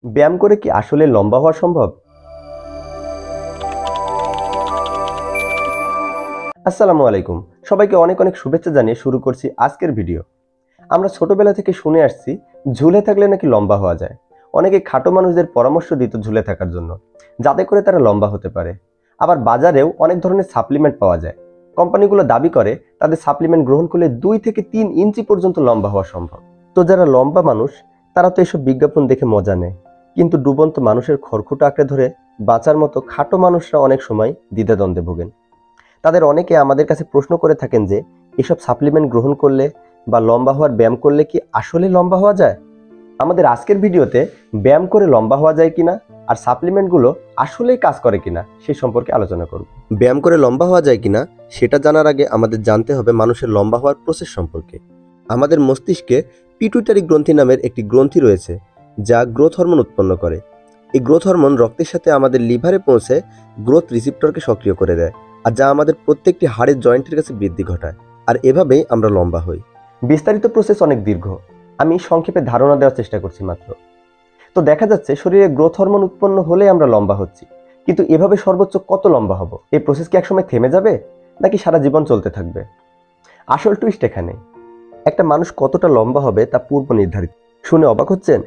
ব্যায়াম করে কি আসলে লম্বা হওয়া সম্ভব? আসসালামু আলাইকুম। সবাইকে অনেক অনেক শুভেচ্ছা জানিয়ে শুরু করছি আজকের ভিডিও। আমরা ছোটবেলা থেকে শুনে আসছি ঝুলে থাকলে নাকি লম্বা হওয়া যায়। অনেকে খাটো মানুষদের পরামর্শ দিত ঝুলে থাকার জন্য, যাতে করে তারা লম্বা হতে পারে। আবার বাজারেও অনেক ধরনের সাপ্লিমেন্ট পাওয়া যায়। কোম্পানিগুলো দাবি করে তাদের সাপ্লিমেন্ট গ্রহণ করলে 2 থেকে 3 ইঞ্চি পর্যন্ত লম্বা হওয়া সম্ভব। তো যারা লম্বা মানুষ তারা তো এসব বিজ্ঞাপন দেখে মজা নেয়, কিন্তু ডুবন্ত মানুষের খড়কুটো আঁকড়ে ধরে বাঁচার মতো খাটো মানুষরা অনেক সময় দ্বিধাদ্বন্দ্বে ভোগেন। তাদের অনেকে আমাদের কাছে প্রশ্ন করে থাকেন যে এসব সাপ্লিমেন্ট গ্রহণ করলে বা লম্বা হওয়ার ব্যায়াম করলে কি আসলে লম্বা হওয়া যায়। আমাদের আজকের ভিডিওতে ব্যায়াম করে লম্বা হওয়া যায় কিনা আর সাপ্লিমেন্টগুলো আসলেই কাজ করে কিনা সেই সম্পর্কে আলোচনা করব। ব্যায়াম করে লম্বা হওয়া যায় কিনা সেটা জানার আগে আমাদের জানতে হবে মানুষের লম্বা হওয়ার প্রসেস সম্পর্কে। আমাদের মস্তিষ্কে পিটুইটারি গ্রন্থি নামের একটি গ্রন্থি রয়েছে যা গ্রোথ হরমোন উৎপন্ন করে। এই গ্রোথ হরমোন রক্তের সাথে আমাদের লিভারে পৌঁছে গ্রোথ রিসিপ্টরকে সক্রিয় করে দেয়, আর যা আমাদের প্রত্যেকটি হাড়ের জয়েন্টের কাছে বৃদ্ধি ঘটায়, আর এভাবেই আমরা লম্বা হই। বিস্তারিত প্রসেস অনেক দীর্ঘ, আমি সংক্ষেপে ধারণা দেওয়ার চেষ্টা করছি মাত্র। তো দেখা যাচ্ছে শরীরে গ্রোথ হরমোন উৎপন্ন হলে আমরা লম্বা হচ্ছি, কিন্তু এভাবে সর্বোচ্চ কত লম্বা হব? এই প্রসেস কি একসময় থেমে যাবে নাকি সারা জীবন চলতে থাকবে? আসল টুইস্ট এখানে। একটা মানুষ কতটা লম্বা হবে তা পূর্ব নির্ধারিত। শুনে অবাক হচ্ছেন?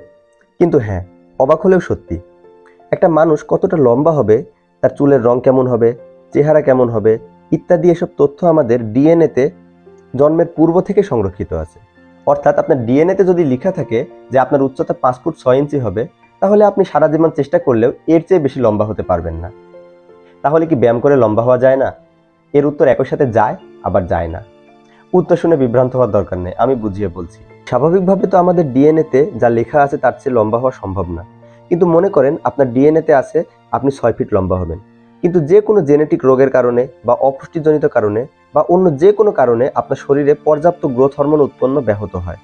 কিন্তু হ্যাঁ, অবাক হলেও সত্যি। একটা মানুষ কতটা লম্বা হবে, তার চুলের রং কেমন হবে, চেহারা কেমন হবে ইত্যাদি এসব তথ্য আমাদের ডিএনএতে জন্মের পূর্ব থেকে সংরক্ষিত আছে। অর্থাৎ আপনার ডিএনএতে যদি লেখা থাকে যে আপনার উচ্চতা 5 ফুট 6 ইঞ্চি হবে, তাহলে আপনি সারা জীবন চেষ্টা করলেও এর চেয়ে বেশি লম্বা হতে পারবেন না। তাহলে কি ব্যায়াম করে লম্বা হওয়া যায় না? এর উত্তর একই সাথে যায় আবার যায় না। উত্তর শুনে বিভ্রান্ত হওয়ার দরকার নেই, আমি বুঝিয়ে বলছি। স্বাভাবিকভাবে তো আমাদের ডিএনএতে যা লেখা আছে তার চেয়ে লম্বা হওয়া সম্ভব না। কিন্তু মনে করেন আপনার ডিএনএতে আছে আপনি 6 ফিট লম্বা হবেন, কিন্তু যে কোনো জেনেটিক রোগের কারণে বা অপুষ্টিজনিত কারণে বা অন্য যে কোনো কারণে আপনার শরীরে পর্যাপ্ত গ্রোথ হরমোন উৎপন্ন ব্যাহত হয়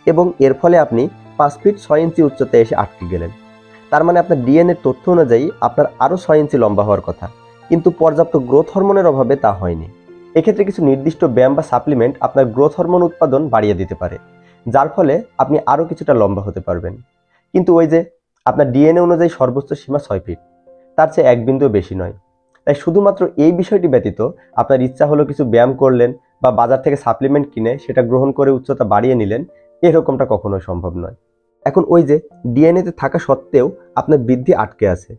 এবং এর ফলে আপনি 5 ফিট 6 ইঞ্চি উচ্চতায় এসে আটকে গেলেন। তার মানে আপনার ডিএনএ তথ্য অনুযায়ী আপনার আরও 6 ইঞ্চি লম্বা হওয়ার কথা, কিন্তু পর্যাপ্ত গ্রোথ হরমোনের অভাবে তা হয়নি। এক্ষেত্রে কিছু নির্দিষ্ট ব্যায়াম বা সাপ্লিমেন্ট আপনার গ্রোথ হরমোন উৎপাদন বাড়িয়ে দিতে পারে, যার ফলে আপনি আরও কিছুটা লম্বা হতে পারবেন। কিন্তু ওই যে আপনার ডিএনএ অনুযায়ী সর্বোচ্চ সীমা 6 ফিট, তার চেয়ে এক বিন্দুও বেশি নয়। তাই শুধুমাত্র এই বিষয়টি ব্যতীত আপনার ইচ্ছা হলো কিছু ব্যায়াম করলেন বা বাজার থেকে সাপ্লিমেন্ট কিনে সেটা গ্রহণ করে উচ্চতা বাড়িয়ে নিলেন, এরকমটা কখনোই সম্ভব নয়। এখন ওই যে ডিএনএতে থাকা সত্ত্বেও আপনার বৃদ্ধি আটকে আছে,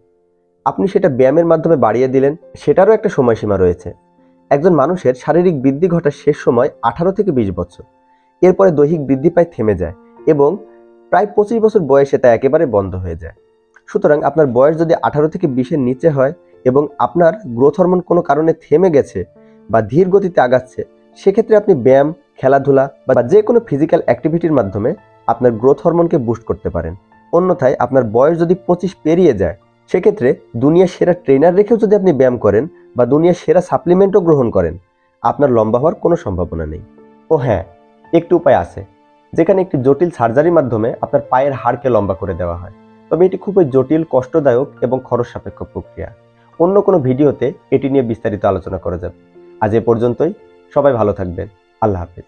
আপনি সেটা ব্যায়ামের মাধ্যমে বাড়িয়ে দিলেন, সেটারও একটা সময়সীমা রয়েছে। একজন মানুষের শারীরিক বৃদ্ধি ঘটার শেষ সময় 18 থেকে 20 বছর। এরপরে দৈহিক বৃদ্ধি প্রায় থেমে যায় এবং প্রায় 25 বছর বয়সে তা একেবারে বন্ধ হয়ে যায়। সুতরাং আপনার বয়স যদি 18 থেকে 20-এর নিচে হয় এবং আপনার গ্রোথ হরমোন কোনো কারণে থেমে গেছে বা ধীর গতিতে আগাচ্ছে, সেক্ষেত্রে আপনি ব্যায়াম, খেলাধুলা বা যে কোনো ফিজিক্যাল অ্যাক্টিভিটির মাধ্যমে আপনার গ্রোথ হরমোনকে বুস্ট করতে পারেন। অন্যথায় আপনার বয়স যদি 25 পেরিয়ে যায়, সেক্ষেত্রে দুনিয়ার সেরা ট্রেনার রেখেও যদি আপনি ব্যায়াম করেন বা দুনিয়ার সেরা সাপ্লিমেন্টও গ্রহণ করেন, আপনার লম্বা হওয়ার কোনো সম্ভাবনা নেই। ও হ্যাঁ, একটু উপায় আছে, যেখানে একটি জটিল সার্জারির মাধ্যমে আপনার পায়ের হাড়কে লম্বা করে দেওয়া হয়। তবে এটি খুবই জটিল, কষ্টদায়ক এবং খরচ সাপেক্ষ প্রক্রিয়া। অন্য কোনো ভিডিওতে এটি নিয়ে বিস্তারিত আলোচনা করা যাবে। আজ এ পর্যন্তই। সবাই ভালো থাকবেন। আল্লাহ হাফেজ।